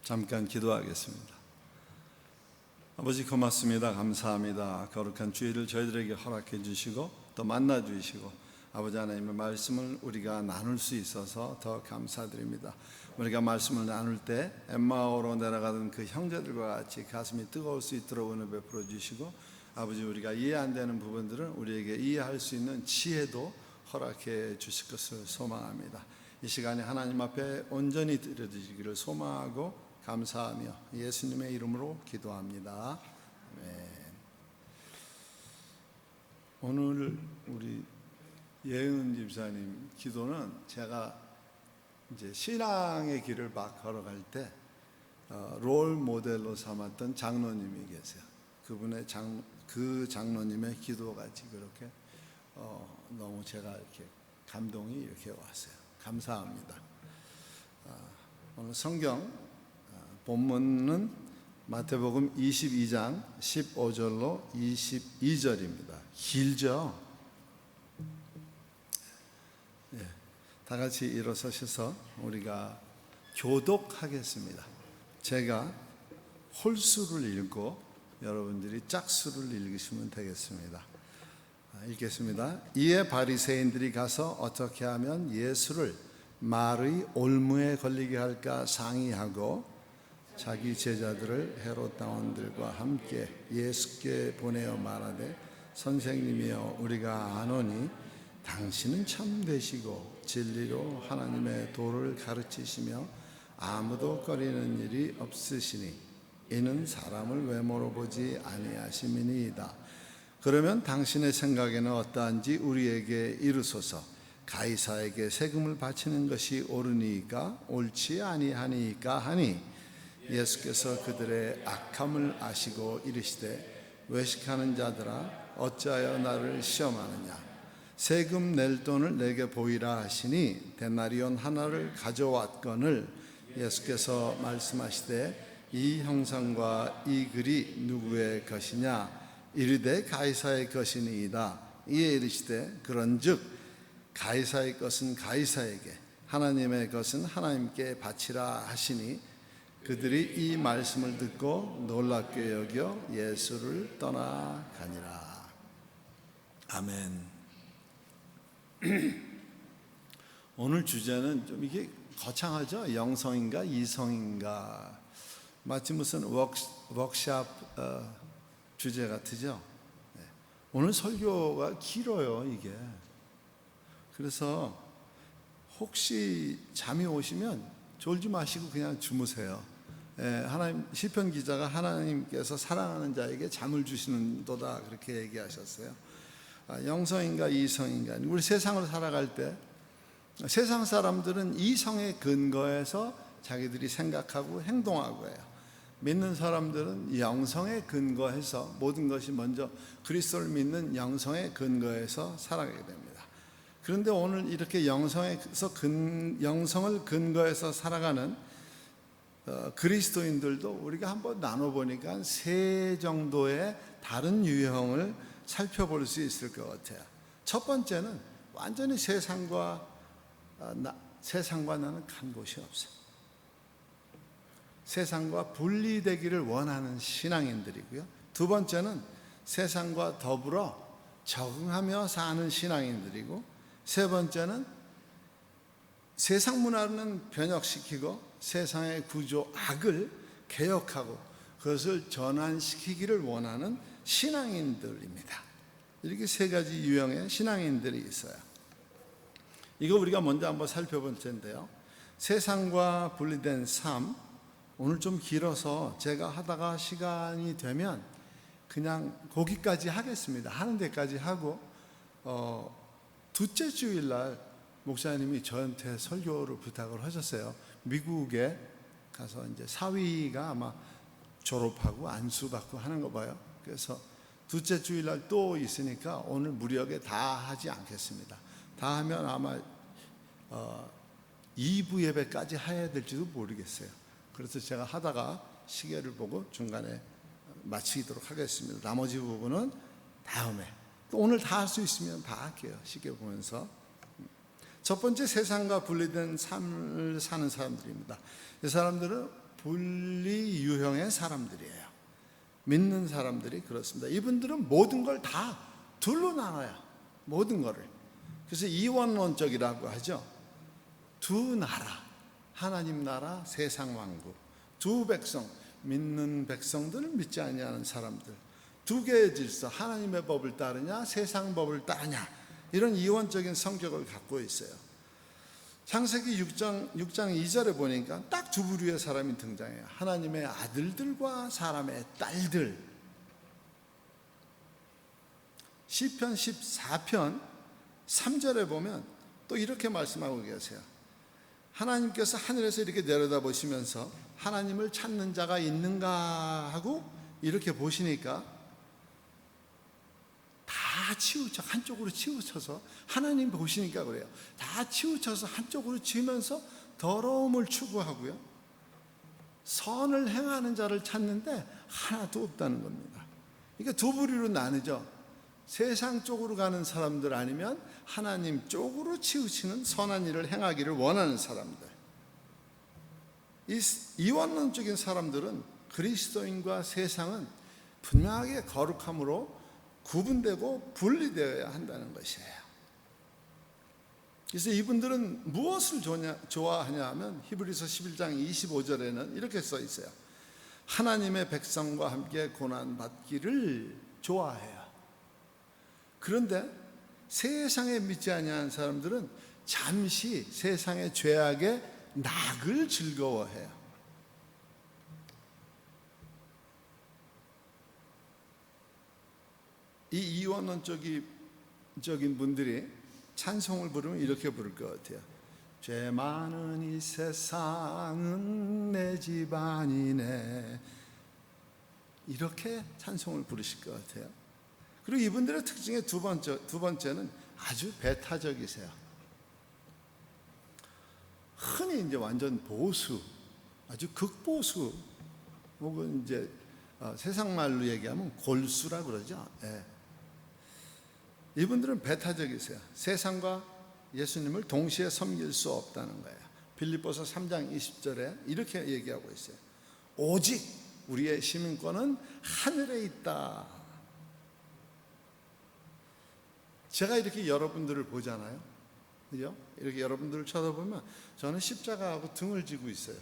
잠깐 기도하겠습니다. 아버지 고맙습니다. 감사합니다. 거룩한 주일을 저희들에게 허락해 주시고 또 만나 주시고 아버지 하나님의 말씀을 우리가 나눌 수 있어서 더 감사드립니다. 우리가 말씀을 나눌 때 엠마오로 내려가던 그 형제들과 같이 가슴이 뜨거울 수 있도록 은혜 베풀어 주시고 아버지 우리가 이해 안 되는 부분들은 우리에게 이해할 수 있는 지혜도 허락해 주실 것을 소망합니다. 이 시간에 하나님 앞에 온전히 드려지기를 소망하고 감사하며 예수님의 이름으로 기도합니다. 아멘. 오늘 우리 예은 집사님 기도는 제가 이제 신앙의 길을 막 걸어갈 때 롤 모델로 삼았던 장로님이 계세요. 그 장로님의 기도같이 그렇게 너무 제가 이렇게 감동이 이렇게 왔어요. 감사합니다. 오늘 성경 본문은 마태복음 22장 15절로 22절입니다. 길죠? 네, 다 같이 일어서셔서 우리가 교독하겠습니다. 제가 홀수를 읽고 여러분들이 짝수를 읽으시면 되겠습니다. 읽겠습니다. 이에 바리새인들이 가서 어떻게 하면 예수를 말의 올무에 걸리게 할까 상의하고 자기 제자들을 헤롯 당원들과 함께 예수께 보내어 말하되 선생님이여 우리가 아노니 당신은 참되시고 진리로 하나님의 도를 가르치시며 아무도 꺼리는 일이 없으시니 이는 사람을 외모로 보지 아니하심이니이다. 그러면 당신의 생각에는 어떠한지 우리에게 이르소서. 가이사에게 세금을 바치는 것이 옳으니까 옳지 아니하니까 하니 예수께서 그들의 악함을 아시고 이르시되 외식하는 자들아 어찌하여 나를 시험하느냐. 세금 낼 돈을 내게 보이라 하시니 데나리온 하나를 가져왔거늘 예수께서 말씀하시되 이 형상과 이 글이 누구의 것이냐. 이르되 가이사의 것이니이다. 이에 이르시되 그런즉 가이사의 것은 가이사에게 하나님의 것은 하나님께 바치라 하시니 그들이 이 말씀을 듣고 놀랍게 여겨 예수를 떠나가니라. 아멘. 오늘 주제는 좀 이게 거창하죠? 영성인가 이성인가 마치 무슨 워크샵 주제 같으죠? 네. 오늘 설교가 길어요 이게. 그래서 혹시 잠이 오시면 졸지 마시고 그냥 주무세요. 하나님 시편 기자가 하나님께서 사랑하는 자에게 잠을 주시는도다 그렇게 얘기하셨어요. 영성인가 이성인가. 우리 세상을 살아갈 때 세상 사람들은 이성에 근거해서 자기들이 생각하고 행동하고 해요. 믿는 사람들은 영성에 근거해서 모든 것이 먼저 그리스도를 믿는 영성에 근거해서 살아가게 됩니다. 그런데 오늘 이렇게 영성을 근거해서 살아가는 그리스도인들도 우리가 한번 나눠보니까 세 정도의 다른 유형을 살펴볼 수 있을 것 같아요. 첫 번째는 완전히 세상과 나는 간 곳이 없어요. 세상과 분리되기를 원하는 신앙인들이고요. 두 번째는 세상과 더불어 적응하며 사는 신앙인들이고, 세 번째는 세상 문화는 변혁시키고 세상의 구조 악을 개혁하고 그것을 전환시키기를 원하는 신앙인들입니다. 이렇게 세 가지 유형의 신앙인들이 있어요. 이거 우리가 먼저 한번 살펴볼 텐데요. 세상과 분리된 삶, 오늘 좀 길어서 제가 하다가 시간이 되면 그냥 거기까지 하겠습니다. 하는 데까지 하고 둘째 주일날 목사님이 저한테 설교를 부탁을 하셨어요. 미국에 가서 이제 사위가 아마 졸업하고 안수받고 하는 거 봐요. 그래서 둘째 주일날 또 있으니까 오늘 무력에 다 하지 않겠습니다. 다 하면 아마 2부 예배까지 해야 될지도 모르겠어요. 그래서 제가 하다가 시계를 보고 중간에 마치도록 하겠습니다. 나머지 부분은 다음에 또 오늘 다 할 수 있으면 다 할게요. 시계 보면서. 첫 번째, 세상과 분리된 삶을 사는 사람들입니다. 이 사람들은 분리 유형의 사람들이에요. 믿는 사람들이 그렇습니다. 이분들은 모든 걸 다 둘로 나눠요. 모든 거를. 그래서 이원론적이라고 하죠. 두 나라, 하나님 나라, 세상 왕국, 두 백성, 믿는 백성들을 믿지 아니하는 사람들, 두 개의 질서, 하나님의 법을 따르냐 세상 법을 따르냐, 이런 이원적인 성격을 갖고 있어요. 창세기 6장 2절에 보니까 딱 두 부류의 사람이 등장해요. 하나님의 아들들과 사람의 딸들. 시편 14편 3절에 보면 또 이렇게 말씀하고 계세요. 하나님께서 하늘에서 이렇게 내려다보시면서 하나님을 찾는 자가 있는가 하고 이렇게 보시니까 다 치우쳐, 한쪽으로 치우쳐서, 하나님 보시니까 그래요. 다 치우쳐서 한쪽으로 치우면서 더러움을 추구하고요, 선을 행하는 자를 찾는데 하나도 없다는 겁니다. 그러니까 두 부류로 나누죠. 세상 쪽으로 가는 사람들, 아니면 하나님 쪽으로 치우치는 선한 일을 행하기를 원하는 사람들. 이 이원론적인 사람들은 그리스도인과 세상은 분명하게 거룩함으로 구분되고 분리되어야 한다는 것이에요. 그래서 이분들은 무엇을 좋아하냐 하면 히브리서 11장 25절에는 이렇게 써 있어요. 하나님의 백성과 함께 고난받기를 좋아해요. 그런데 세상에 믿지 아니하는 사람들은 잠시 세상의 죄악의 낙을 즐거워해요. 이 이원론적인 분들이 찬송을 부르면 이렇게 부를 것 같아요. 죄 많은 이 세상은 내 집안이네. 이렇게 찬송을 부르실 것 같아요. 그리고 이분들의 특징의 두 번째는 아주 배타적이세요. 흔히 이제 완전 보수, 아주 극보수, 혹은 이제 세상 말로 얘기하면 골수라 그러죠. 예. 이분들은 배타적이세요. 세상과 예수님을 동시에 섬길 수 없다는 거예요. 빌립보서 3장 20절에 이렇게 얘기하고 있어요. 오직 우리의 시민권은 하늘에 있다. 제가 이렇게 여러분들을 보잖아요. 그죠? 이렇게 여러분들을 쳐다보면 저는 십자가하고 등을 지고 있어요.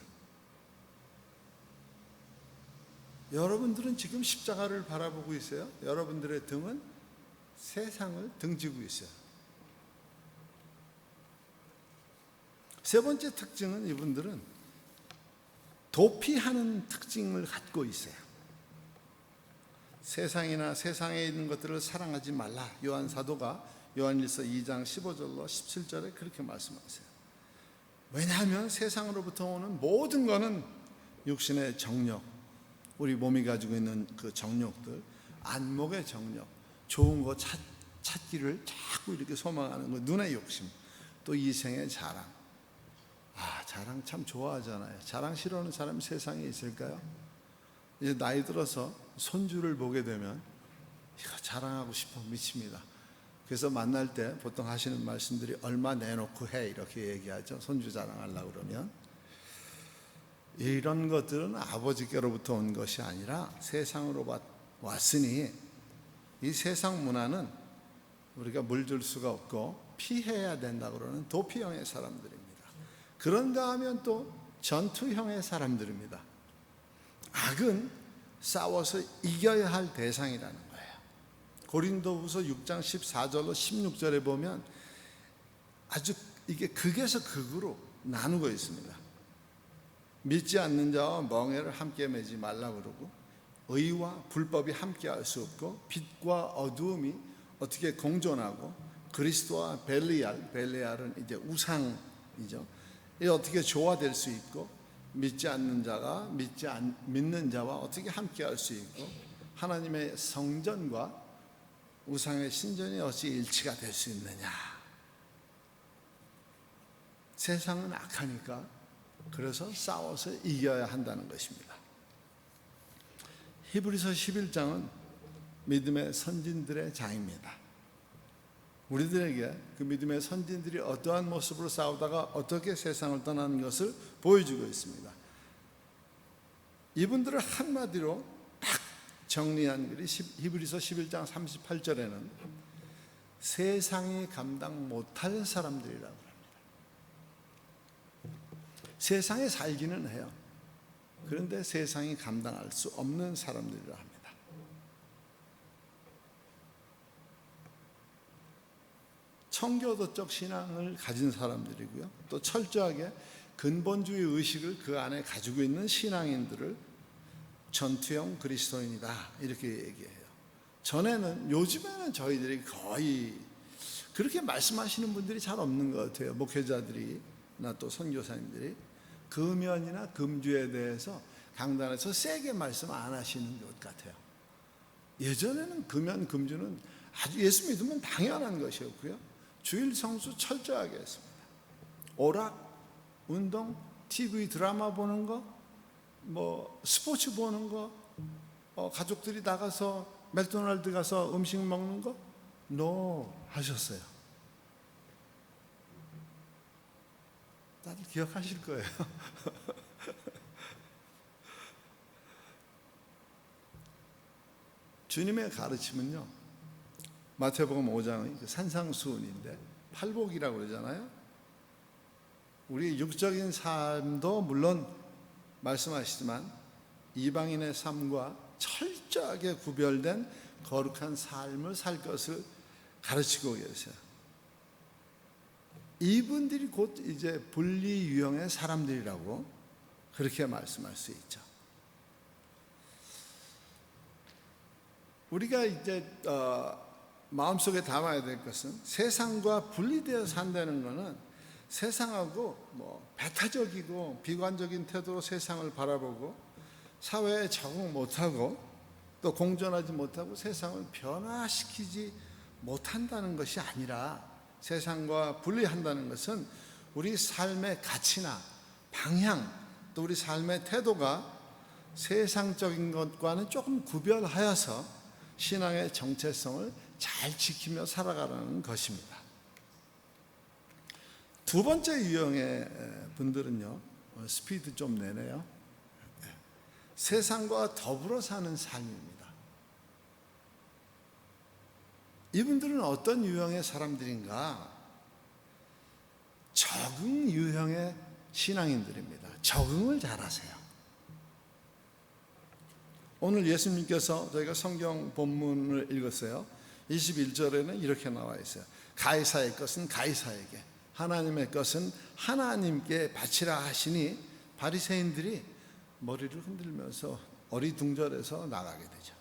여러분들은 지금 십자가를 바라보고 있어요. 여러분들의 등은 세상을 등지고 있어요. 세 번째 특징은 이분들은 도피하는 특징을 갖고 있어요. 세상이나 세상에 있는 것들을 사랑하지 말라. 요한 사도가 요한일서 2장 15절로 17절에 그렇게 말씀하세요. 왜냐하면 세상으로부터 오는 모든 것은 육신의 정욕, 우리 몸이 가지고 있는 그 정욕들, 안목의 정욕, 좋은 거 찾기를 자꾸 이렇게 소망하는 거, 눈의 욕심, 또 이생의 자랑. 자랑 참 좋아하잖아요. 자랑 싫어하는 사람이 세상에 있을까요? 이제 나이 들어서 손주를 보게 되면 이거 자랑하고 싶어 미칩니다. 그래서 만날 때 보통 하시는 말씀들이 얼마 내놓고 해, 이렇게 얘기하죠. 손주 자랑하려고 그러면. 이런 것들은 아버지께로부터 온 것이 아니라 세상으로 왔으니, 이 세상 문화는 우리가 물들 수가 없고 피해야 된다고 그러는 도피형의 사람들입니다. 그런가 하면 또 전투형의 사람들입니다. 악은 싸워서 이겨야 할 대상이라는 거예요. 고린도후서 6장 14절로 16절에 보면 아주 이게 극에서 극으로 나누고 있습니다. 믿지 않는 자와 멍에를 함께 매지 말라 그러고, 의와 불법이 함께할 수 없고, 빛과 어두움이 어떻게 공존하고, 그리스도와 벨리알은 이제 우상이죠. 이게 어떻게 조화될 수 있고, 믿지 않는 자가 믿는 자와 어떻게 함께할 수 있고, 하나님의 성전과 우상의 신전이 어찌 일치가 될 수 있느냐. 세상은 악하니까 그래서 싸워서 이겨야 한다는 것입니다. 히브리서 11장은 믿음의 선진들의 장입니다. 우리들에게 그 믿음의 선진들이 어떠한 모습으로 싸우다가 어떻게 세상을 떠나는 것을 보여주고 있습니다. 이분들을 한마디로 딱 정리한 글이 히브리서 11장 38절에는 세상이 감당 못할 사람들이라고 합니다. 세상에 살기는 해요. 그런데 세상이 감당할 수 없는 사람들이라 합니다. 청교도적 신앙을 가진 사람들이고요. 또 철저하게 근본주의 의식을 그 안에 가지고 있는 신앙인들을 전투형 그리스도인이다 이렇게 얘기해요. 요즘에는 저희들이 거의 그렇게 말씀하시는 분들이 잘 없는 것 같아요. 목회자들이나 또 선교사님들이 금연이나 금주에 대해서 강단에서 세게 말씀 안 하시는 것 같아요. 예전에는 금연, 금주는 아주 예수 믿으면 당연한 것이었고요. 주일 성수 철저하게 했습니다. 오락, 운동, TV 드라마 보는 거, 스포츠 보는 거, 가족들이 나가서 맥도날드 가서 음식 먹는 거, 노 하셨어요. 다들 기억하실 거예요. 주님의 가르침은요, 마태복음 5장의 산상수훈인데 팔복이라고 그러잖아요. 우리 육적인 삶도 물론 말씀하시지만 이방인의 삶과 철저하게 구별된 거룩한 삶을 살 것을 가르치고 계세요. 이분들이 곧 이제 분리 유형의 사람들이라고 그렇게 말씀할 수 있죠. 우리가 이제 마음속에 담아야 될 것은 세상과 분리되어 산다는 것은 세상하고 배타적이고 비관적인 태도로 세상을 바라보고 사회에 적응 못하고 또 공존하지 못하고 세상을 변화시키지 못한다는 것이 아니라 세상과 분리한다는 것은 우리 삶의 가치나 방향 또 우리 삶의 태도가 세상적인 것과는 조금 구별하여서 신앙의 정체성을 잘 지키며 살아가라는 것입니다. 두 번째 유형의 분들은요, 스피드 좀 내네요. 세상과 더불어 사는 삶입니다. 이분들은 어떤 유형의 사람들인가? 적응 유형의 신앙인들입니다. 적응을 잘하세요. 오늘 예수님께서 저희가 성경 본문을 읽었어요. 21절에는 이렇게 나와 있어요. 가이사의 것은 가이사에게, 하나님의 것은 하나님께 바치라 하시니 바리새인들이 머리를 흔들면서 어리둥절해서 나가게 되죠.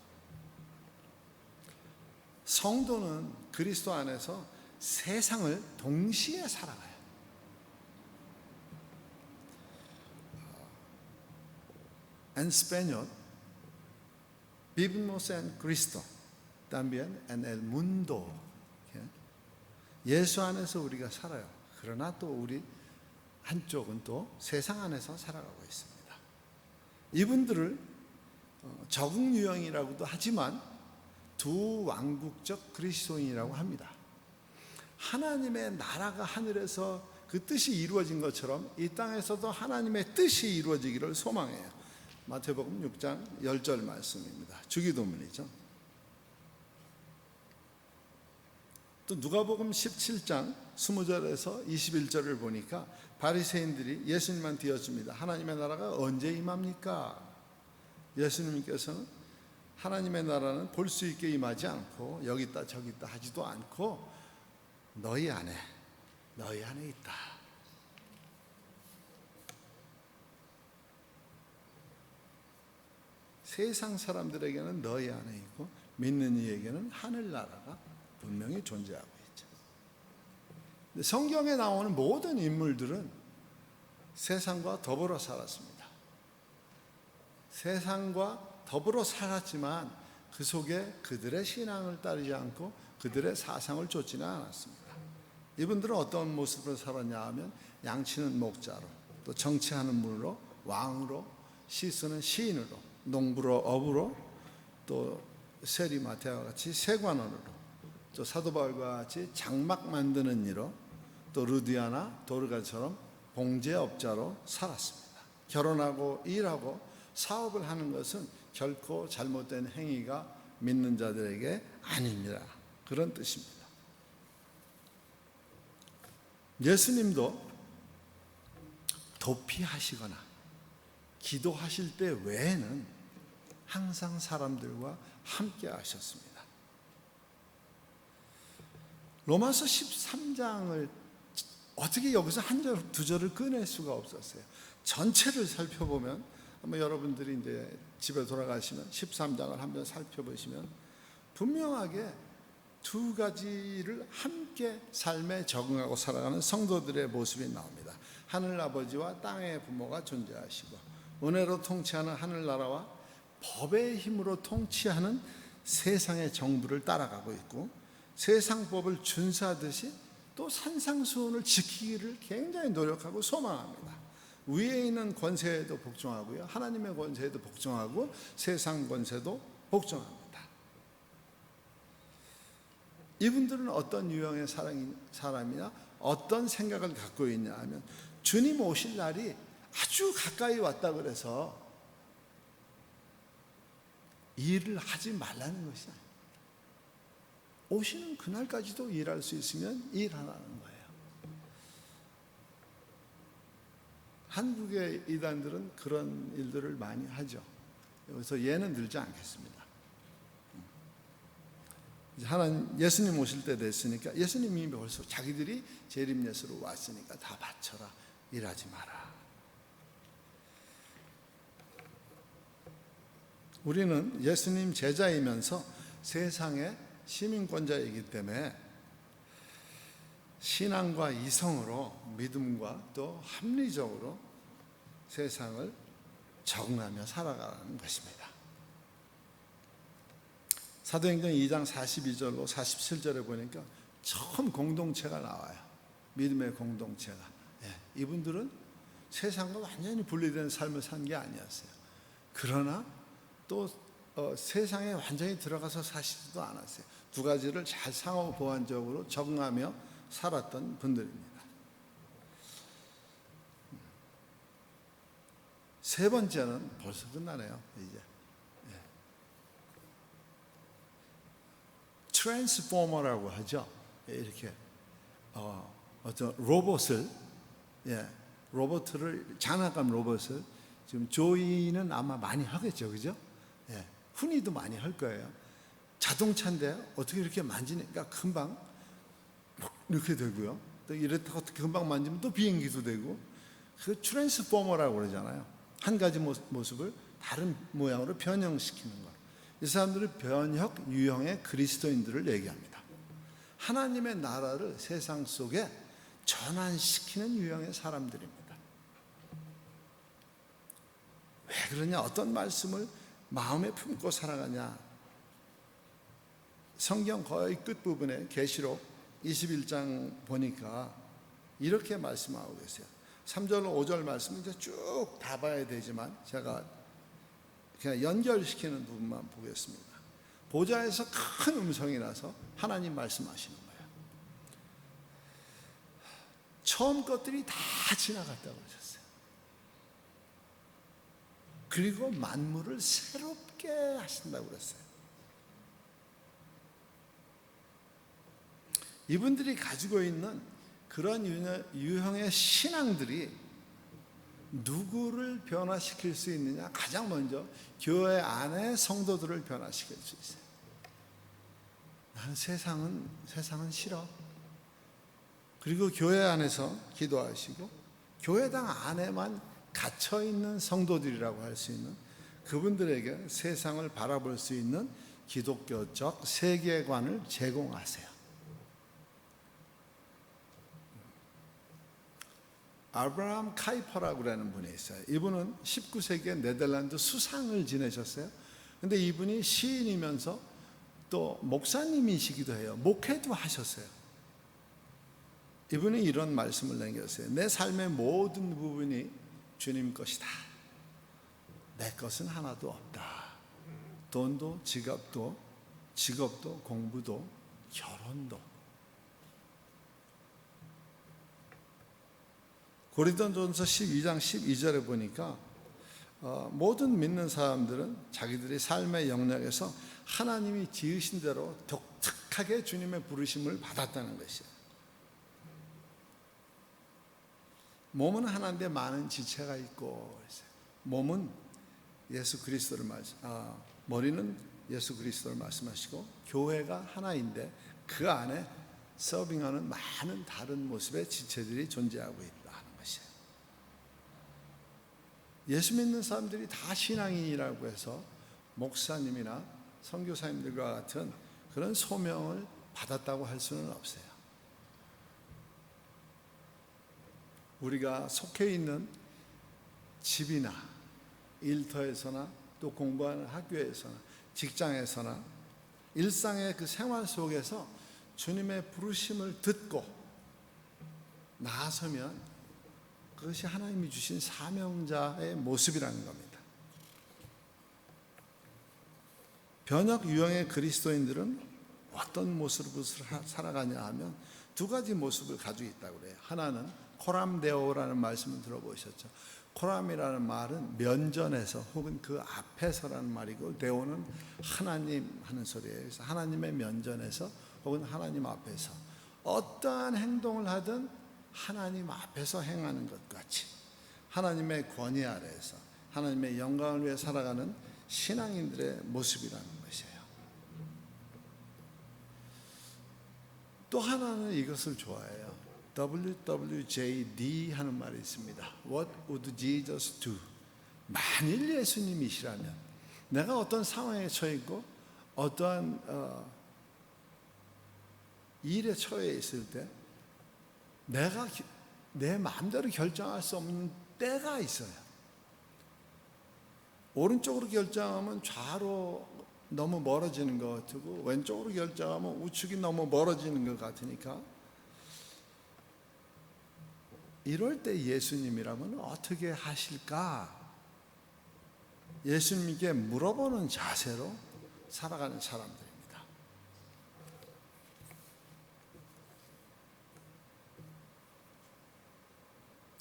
성도는 그리스도 안에서 세상을 동시에 살아가요. En español, vivimos en Cristo, también en el mundo. 예수 안에서 우리가 살아요. 그러나 또 우리 한쪽은 또 세상 안에서 살아가고 있습니다. 이분들을 적응 유형이라고도 하지만 두 왕국적 그리스도인이라고 합니다. 하나님의 나라가 하늘에서 그 뜻이 이루어진 것처럼 이 땅에서도 하나님의 뜻이 이루어지기를 소망해요. 마태복음 6장 10절 말씀입니다. 주기도문이죠. 또 누가복음 17장 20절에서 21절을 보니까 바리새인들이 예수님만 띄워줍니다. 하나님의 나라가 언제 임합니까? 예수님께서는 하나님의 나라는 볼 수 있게 임하지 않고 여기 있다 저기 있다 하지도 않고 너희 안에 있다. 세상 사람들에게는 너희 안에 있고 믿는 이에게는 하늘나라가 분명히 존재하고 있죠. 근데 성경에 나오는 모든 인물들은 세상과 더불어 살았습니다. 세상과 더불어 살았지만 그 속에 그들의 신앙을 따르지 않고 그들의 사상을 쫓지는 않았습니다. 이분들은 어떤 모습으로 살았냐 하면 양치는 목자로, 또 정치하는 분으로, 왕으로, 시 쓰는 시인으로, 농부로, 어부로, 또 세리마태와 같이 세관원으로, 또 사도 바울과 같이 장막 만드는 이로, 또 루디아나 도르가처럼 봉제업자로 살았습니다. 결혼하고 일하고 사업을 하는 것은 결코 잘못된 행위가 믿는 자들에게 아닙니다. 그런 뜻입니다. 예수님도 도피하시거나 기도하실 때 외에는 항상 사람들과 함께 하셨습니다. 로마서 13장을 어떻게 여기서 한 절, 두 절을 꺼낼 수가 없었어요. 전체를 살펴보면, 한번 여러분들이 이제 집에 돌아가시면 13장을 한번 살펴보시면 분명하게 두 가지를 함께 삶에 적응하고 살아가는 성도들의 모습이 나옵니다. 하늘아버지와 땅의 부모가 존재하시고, 은혜로 통치하는 하늘나라와 법의 힘으로 통치하는 세상의 정부를 따라가고 있고, 세상 법을 준수하듯이 또 산상수훈을 지키기를 굉장히 노력하고 소망합니다. 위에 있는 권세에도 복종하고요, 하나님의 권세에도 복종하고, 세상 권세도 복종합니다. 이분들은 어떤 유형의 사람이냐, 어떤 생각을 갖고 있냐 하면, 주님 오실 날이 아주 가까이 왔다 그래서 일을 하지 말라는 것이 아닙니다. 오시는 그날까지도 일할 수 있으면 일하라는 거예요. 한국의 이단들은 그런 일들을 많이 하죠. 여기서 예는 들지 않겠습니다. 하나님, 예수님 오실 때 됐으니까, 예수님이 벌써 자기들이 재림예수로 왔으니까 다 바쳐라, 일하지 마라. 우리는 예수님 제자이면서 세상의 시민권자이기 때문에 신앙과 이성으로, 믿음과 또 합리적으로 세상을 적응하며 살아가는 것입니다. 사도행전 2장 42절로 47절에 보니까 처음 공동체가 나와요. 믿음의 공동체가. 이분들은 세상과 완전히 분리된 삶을 산 게 아니었어요. 그러나 또 세상에 완전히 들어가서 사시지도 않았어요. 두 가지를 잘 상호 보완적으로 적응하며 살았던 분들입니다. 세 번째는 벌써 끝나네요. 이제 트랜스포머라고 하죠. 이렇게 어떤 로봇을, 로봇을, 장난감 로봇을 지금 조이는 아마 많이 하겠죠, 그죠? 훈이도 많이 할 거예요. 자동차인데 어떻게 이렇게 만지니까 금방 이렇게 되고요. 또 이렇다고 금방 만지면 또 비행기도 되고, 그 트랜스포머라고 그러잖아요. 한 가지 모습을 다른 모양으로 변형시키는 것. 이 사람들은 변혁 유형의 그리스도인들을 얘기합니다. 하나님의 나라를 세상 속에 전환시키는 유형의 사람들입니다. 왜 그러냐? 어떤 말씀을 마음에 품고 살아가냐? 성경 거의 끝부분에 계시록 21장 보니까 이렇게 말씀하고 계세요. 3절 5절 말씀은 이제 쭉 다 봐야 되지만 제가 그냥 연결시키는 부분만 보겠습니다. 보좌에서 큰 음성이 나서 하나님 말씀하시는 거예요. 처음 것들이 다 지나갔다고 하셨어요. 그리고 만물을 새롭게 하신다고 그랬어요. 이분들이 가지고 있는 그런 유형의 신앙들이 누구를 변화시킬 수 있느냐? 가장 먼저 교회 안에 성도들을 변화시킬 수 있어요. 나는 세상은 싫어. 그리고 교회 안에서 기도하시고 교회당 안에만 갇혀 있는 성도들이라고 할 수 있는 그분들에게 세상을 바라볼 수 있는 기독교적 세계관을 제공하세요. 아브라함 카이퍼라고 하는 분이 있어요. 이분은 19세기에 네덜란드 수상을 지내셨어요. 근데 이분이 시인이면서 또 목사님이시기도 해요. 목회도 하셨어요. 이분이 이런 말씀을 남겼어요. 내 삶의 모든 부분이 주님 것이다. 내 것은 하나도 없다. 돈도, 직업도, 공부도, 결혼도. 고린도전서 12장 12절에 보니까 모든 믿는 사람들은 자기들의 삶의 영역에서 하나님이 지으신 대로 독특하게 주님의 부르심을 받았다는 것이에요. 몸은 하나인데 많은 지체가 있고, 몸은 예수 그리스도를 머리는 예수 그리스도를 말씀하시고, 교회가 하나인데 그 안에 서빙하는 많은 다른 모습의 지체들이 존재하고 있다 하는 것이에요. 예수 믿는 사람들이 다 신앙인이라고 해서 목사님이나 선교사님들과 같은 그런 소명을 받았다고 할 수는 없어요. 우리가 속해 있는 집이나 일터에서나 또 공부하는 학교에서나 직장에서나 일상의 그 생활 속에서 주님의 부르심을 듣고 나서면 그것이 하나님이 주신 사명자의 모습이라는 겁니다. 변혁 유형의 그리스도인들은 어떤 모습으로 살아가냐 하면 두 가지 모습을 가지고 있다고 그래요. 하나는 코람데오라는 말씀을 들어보셨죠? 코람이라는 말은 면전에서 혹은 그 앞에서라는 말이고, 데오는 하나님 하는 소리예요. 그래서 하나님의 면전에서 혹은 하나님 앞에서 어떠한 행동을 하든 하나님 앞에서 행하는 것 같이 하나님의 권위 아래에서 하나님의 영광을 위해 살아가는 신앙인들의 모습이라는 것이에요. 또 하나는 이것을 좋아해요. WWJD 하는 말이 있습니다. What would Jesus do? 만일 예수님이시라면, 내가 어떤 상황에 처해 있고 어떠한 일에 처해 있을 때 내가 내 마음대로 결정할 수 없는 때가 있어요. 오른쪽으로 결정하면 좌로 너무 멀어지는 것 같고, 왼쪽으로 결정하면 우측이 너무 멀어지는 것 같으니까, 이럴 때 예수님이라면 어떻게 하실까? 예수님께 물어보는 자세로 살아가는 사람들입니다.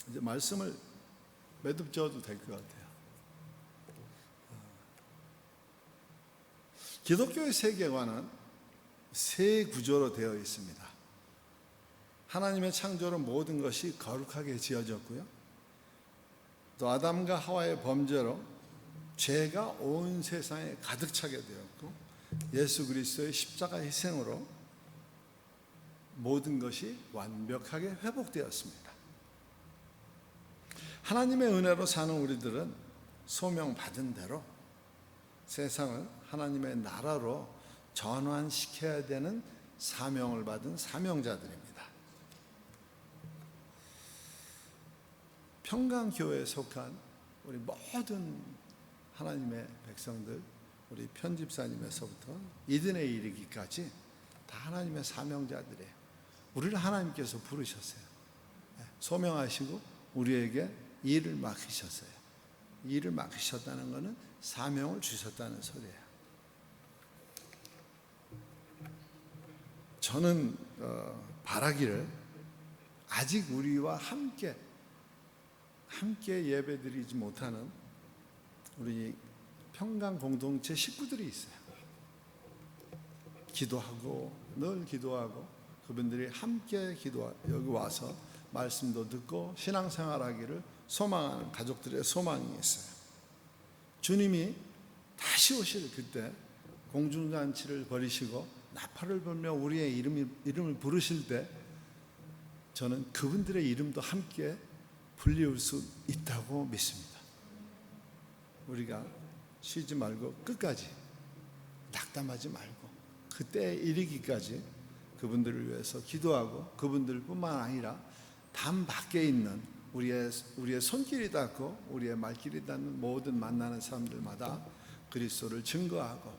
이제 말씀을 매듭 지어도 될 것 같아요. 기독교의 세계관은 세 구조로 되어 있습니다. 하나님의 창조로 모든 것이 거룩하게 지어졌고요, 또 아담과 하와의 범죄로 죄가 온 세상에 가득 차게 되었고, 예수 그리스도의 십자가 희생으로 모든 것이 완벽하게 회복되었습니다. 하나님의 은혜로 사는 우리들은 소명받은 대로 세상을 하나님의 나라로 전환시켜야 되는 사명을 받은 사명자들입니다. 평강교회에 속한 우리 모든 하나님의 백성들, 우리 편집사님에서부터 이든에 이르기까지 다 하나님의 사명자들이에요. 우리를 하나님께서 부르셨어요. 소명하시고 우리에게 일을 맡기셨어요. 일을 맡기셨다는 것은 사명을 주셨다는 소리예요. 저는 바라기를 아직 우리와 함께 예배드리지 못하는 우리 평강 공동체 식구들이 있어요. 기도하고 늘 기도하고 그분들이 함께 여기 와서 말씀도 듣고 신앙생활하기를 소망하는 가족들의 소망이 있어요. 주님이 다시 오실 그때 공중잔치를 벌이시고 나팔을 불며 우리의 이름을 부르실 때 저는 그분들의 이름도 함께 불리울 수 있다고 믿습니다. 우리가 쉬지 말고 끝까지 낙담하지 말고 그때에 이르기까지 그분들을 위해서 기도하고, 그분들뿐만 아니라 담 밖에 있는 우리의 손길이 닿고 우리의 말길이 닿는 모든 만나는 사람들마다 그리스도를 증거하고,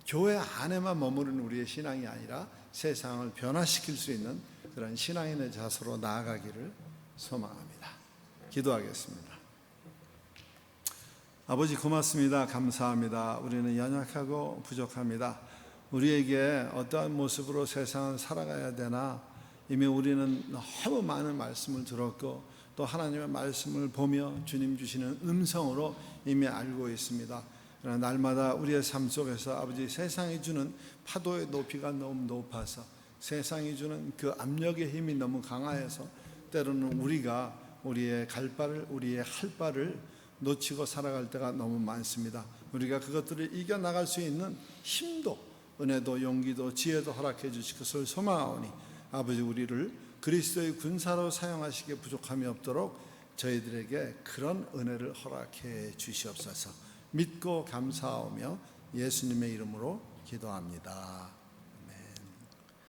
교회 안에만 머무르는 우리의 신앙이 아니라 세상을 변화시킬 수 있는 그런 신앙인의 자세로 나아가기를 소망합니다. 기도하겠습니다. 아버지 고맙습니다. 감사합니다. 우리는 연약하고 부족합니다. 우리에게 어떠한 모습으로 세상을 살아가야 되나 이미 우리는 너무 많은 말씀을 들었고 또 하나님의 말씀을 보며 주님 주시는 음성으로 이미 알고 있습니다. 그러나 날마다 우리의 삶 속에서 아버지 세상이 주는 파도의 높이가 너무 높아서 세상이 주는 그 압력의 힘이 너무 강하여서 때로는 우리가 우리의 갈 바를 우리의 할 바를 놓치고 살아갈 때가 너무 많습니다. 우리가 그것들을 이겨나갈 수 있는 힘도 은혜도 용기도 지혜도 허락해 주실 것을 소망하오니 아버지 우리를 그리스도의 군사로 사용하시기에 부족함이 없도록 저희들에게 그런 은혜를 허락해 주시옵소서. 믿고 감사하오며 예수님의 이름으로 기도합니다.